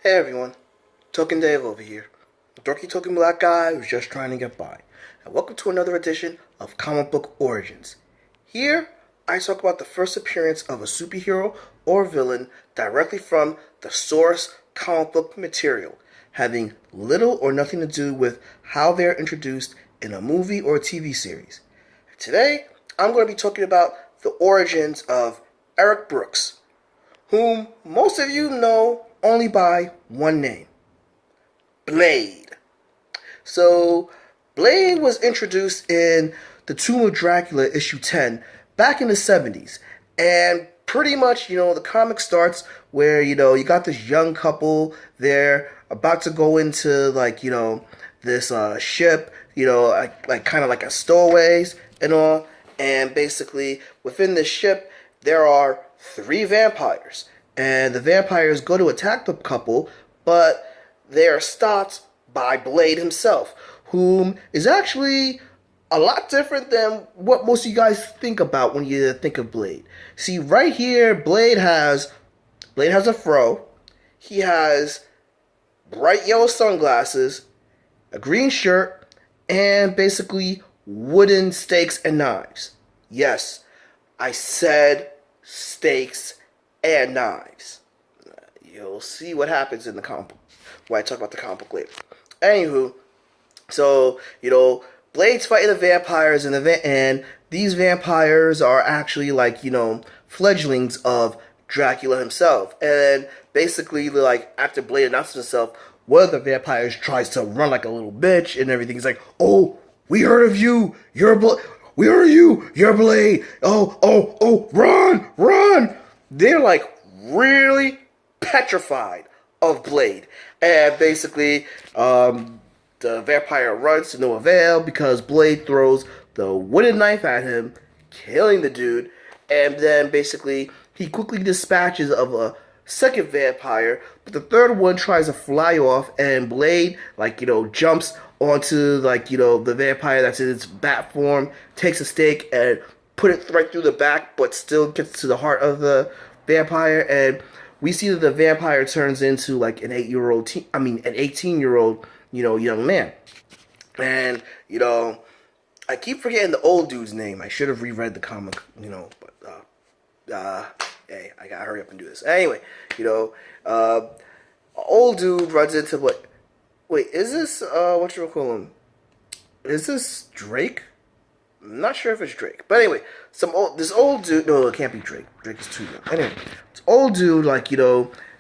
Hey everyone, Token Dave over here. A dorky token black guy who's just trying to get by. And welcome to another edition of Comic Book Origins. Here, I talk about the first appearance of a superhero or villain directly from the source comic book material, having little or nothing to do with how they're introduced in a movie or a TV series. Today, I'm going to be talking about the origins of Eric Brooks, whom most of you know only by one name, Blade. So, Blade was introduced in The Tomb of Dracula, issue 10, back in the 70s. And pretty much, the comic starts where, you got this young couple, they're about to go into, this ship, kind of like a stowaways and all. And basically, within this ship, there are 3 vampires. And the vampires go to attack the couple, but they are stopped by Blade himself, whom is actually a lot different than what most of you guys think about when you think of Blade. See, right here, Blade has a fro. He has bright yellow sunglasses, a green shirt, and basically wooden stakes and knives. Yes, I said stakes and knives. You'll see what happens in the comic book when I talk about the comic book later. Anywho, so, Blade's fighting the vampires, and these vampires are actually fledglings of Dracula himself. And basically, after Blade announces himself, one of the vampires tries to run like a little bitch and everything. He's like, "Oh, we heard of you. You're Blade. We heard of you. You're Blade. Oh, run!" They're really petrified of Blade. And basically, the vampire runs to no avail because Blade throws the wooden knife at him, killing the dude. And then basically, he quickly dispatches of a second vampire, but the third one tries to fly off, and Blade, jumps onto, the vampire that's in its bat form, takes a stake and put it right through the back, but still gets to the heart of the vampire. And we see that the vampire turns into an 18-year-old, young man. And I keep forgetting the old dude's name. I should have reread the comic, but hey, I gotta hurry up and do this. Anyway, old dude runs into what? Wait, is this what you call him? Is this Drake? I'm not sure if it's Drake, but anyway, this old dude. No, it can't be Drake. Drake is too young. Anyway, this old dude,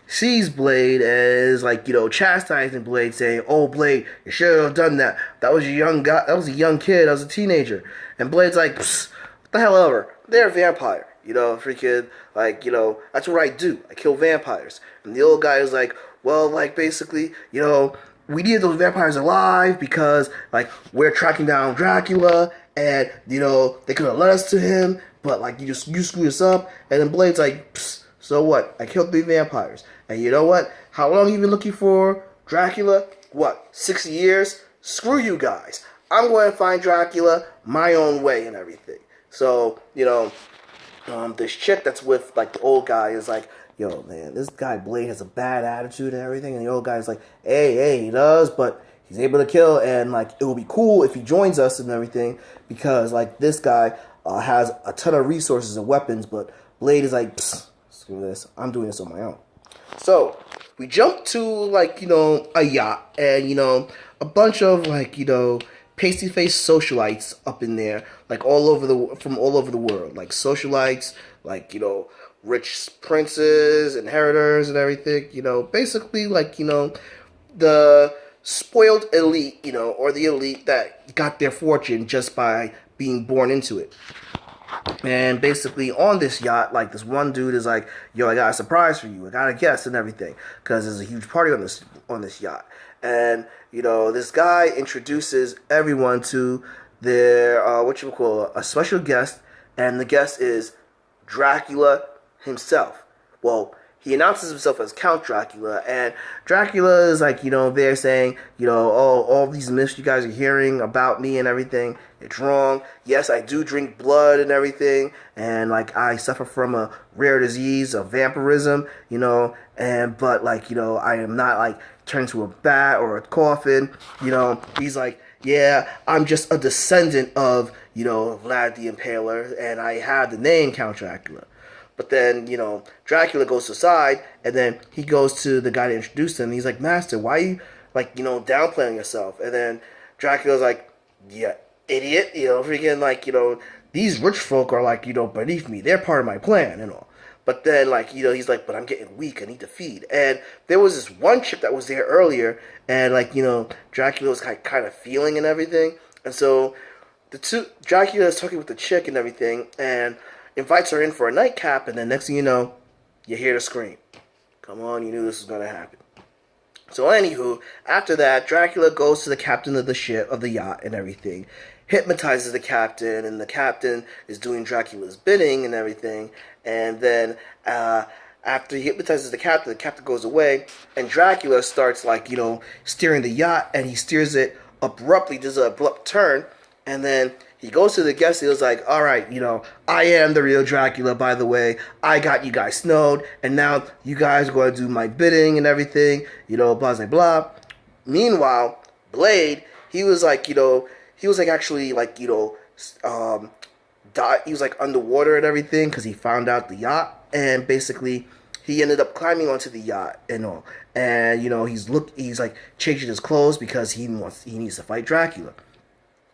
sees Blade as chastising Blade, saying, "Oh, Blade, you should have done that. That was a young guy. That was a young kid. That was a teenager." And Blade's like, "Psst, what the hell ever? They're a vampire. Freaking that's what I do. I kill vampires." And the old guy is like, "Well, basically, we need those vampires alive because we're tracking down Dracula." And, they could have led us to him, but, you screwed us up. And then Blade's like, "Psst, so what? I killed 3 vampires. And you know what? How long have you been looking for Dracula? What, 60 years? Screw you guys. I'm going to find Dracula my own way and everything." So, this chick that's with, the old guy is like, "Yo, man, this guy Blade has a bad attitude and everything." And the old guy's like, hey, he does, but he's able to kill, and it will be cool if he joins us and everything, because this guy has a ton of resources and weapons, but Blade is like, "Psst, screw this, I'm doing this on my own." So we jump to a yacht, and a bunch of pasty faced socialites up in there, from all over the world, socialites, rich princes, inheritors, and everything. Basically the spoiled elite, or the elite that got their fortune just by being born into it. And basically on this yacht, this one dude is like, "Yo, I got a surprise for you. I got a guest and everything," because there's a huge party on this yacht. And this guy introduces everyone to their a special guest, and the guest is Dracula himself. Well, he announces himself as Count Dracula, and Dracula is like, there saying, oh, all these myths you guys are hearing about me and everything, it's wrong. Yes, I do drink blood and everything, and like I suffer from a rare disease of vampirism, but like, I am not like turned to a bat or a coffin, he's like, yeah, I'm just a descendant of, Vlad the Impaler, and I have the name Count Dracula. But then, Dracula goes aside, and then he goes to the guy that introduced him, and he's like, Master, why are you, like, downplaying yourself? And then Dracula's like, yeah, idiot, freaking, like, these rich folk are, like, beneath me. They're part of my plan and all. But then, like, he's like, but I'm getting weak. I need to feed. And there was this one chick that was there earlier, and, like, Dracula was kind of feeling and everything. And so Dracula is talking with the chick and everything, and invites her in for a nightcap, and then next thing you know, you hear the scream. Come on, you knew this was going to happen. So anywho, after that, Dracula goes to the captain of the ship, of the yacht and everything, hypnotizes the captain, and the captain is doing Dracula's bidding and everything, and then after he hypnotizes the captain goes away, and Dracula starts, like, steering the yacht, and he steers it abruptly, does an abrupt turn, and then he goes to the guest. He was like, all right, I am the real Dracula, by the way. I got you guys snowed, and now you guys are going to do my bidding and everything, blah, blah, blah. Meanwhile, Blade, he was like, actually, like, he was like underwater and everything because he found out the yacht, and basically he ended up climbing onto the yacht and all. And, he's like changing his clothes because he needs to fight Dracula.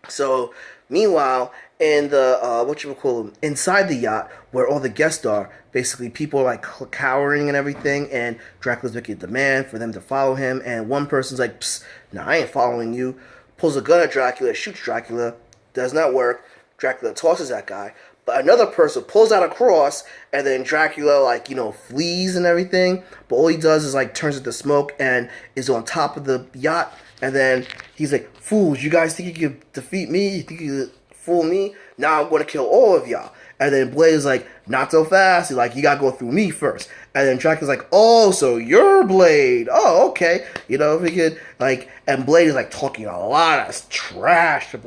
So, meanwhile, in the, inside the yacht, where all the guests are, basically people are, like, cowering and everything, and Dracula's making a demand for them to follow him, and one person's like, psst, nah, I ain't following you, pulls a gun at Dracula, shoots Dracula, does not work, Dracula tosses that guy, but another person pulls out a cross, and then Dracula, like, flees and everything, but all he does is, like, turns into smoke, and is on top of the yacht, and then he's like, fools, you guys think you can defeat me? You think you can fool me? Now I'm going to kill all of y'all. And then Blade is like, not so fast. He's like, you got to go through me first. And then Dracula's like, oh, so you're Blade. Oh, okay. If we could, like, and Blade is, like, talking a lot of trash to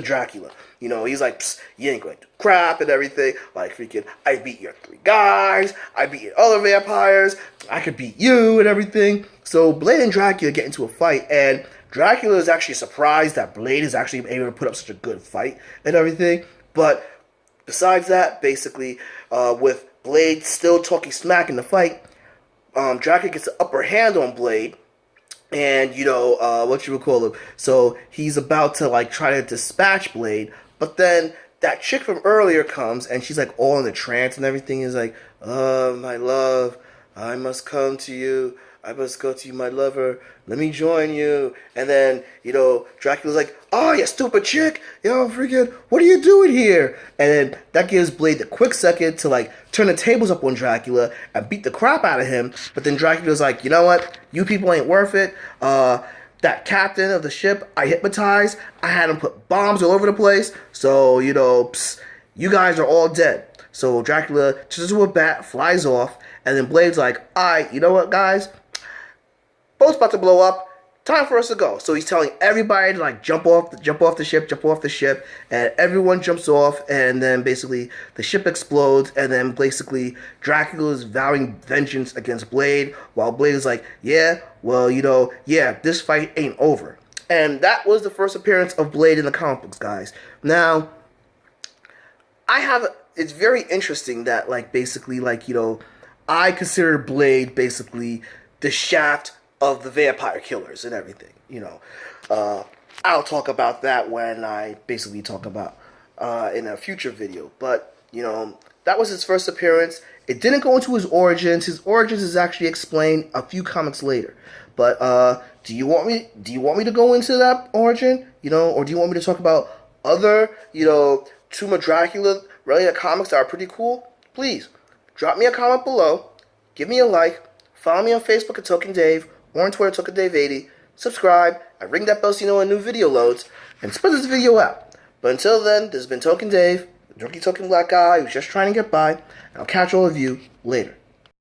Dracula. He's like, psst, you ain't going to do crap and everything. Like, freaking, I beat your 3 guys. I beat your other vampires. I could beat you and everything. So Blade and Dracula get into a fight, and Dracula is actually surprised that Blade is actually able to put up such a good fight and everything. But besides that, basically, with Blade still talking smack in the fight, Dracula gets the upper hand on Blade, and, so he's about to, like, try to dispatch Blade, but then that chick from earlier comes, and she's, like, all in a trance and everything, is like, oh, my love, I must come to you. I must go to you, my lover. Let me join you. And then, Dracula's like, oh, you stupid chick. Freaking, what are you doing here? And then that gives Blade the quick second to, like, turn the tables up on Dracula and beat the crap out of him. But then Dracula's like, you know what? You people ain't worth it. That captain of the ship, I hypnotized. I had him put bombs all over the place. So, you guys are all dead. So Dracula turns into a bat, flies off. And then Blade's like, all right, you know what, guys? Boat's about to blow up. Time for us to go. So he's telling everybody to, like, jump off the ship, and everyone jumps off, and then basically the ship explodes, and then basically Dracula is vowing vengeance against Blade, while Blade is like, yeah, well, this fight ain't over. And that was the first appearance of Blade in the comic books, guys. Now, it's very interesting that, like, basically, like, I consider Blade basically the Shaft of the vampire killers and everything, I'll talk about that when I basically talk about in a future video. But, that was his first appearance. It didn't go into his origins. His origins is actually explained a few comics later. But do you want me to go into that origin? Or do you want me to talk about other, Tomb of Dracula related comics that are pretty cool? Please drop me a comment below. Give me a like. Follow me on Facebook at Token Dave, or on Twitter, TokenDave80. Subscribe, and ring that bell so you know when a new video loads, and spread this video out. But until then, this has been Token Dave, the dorky token black guy who's just trying to get by, and I'll catch all of you later.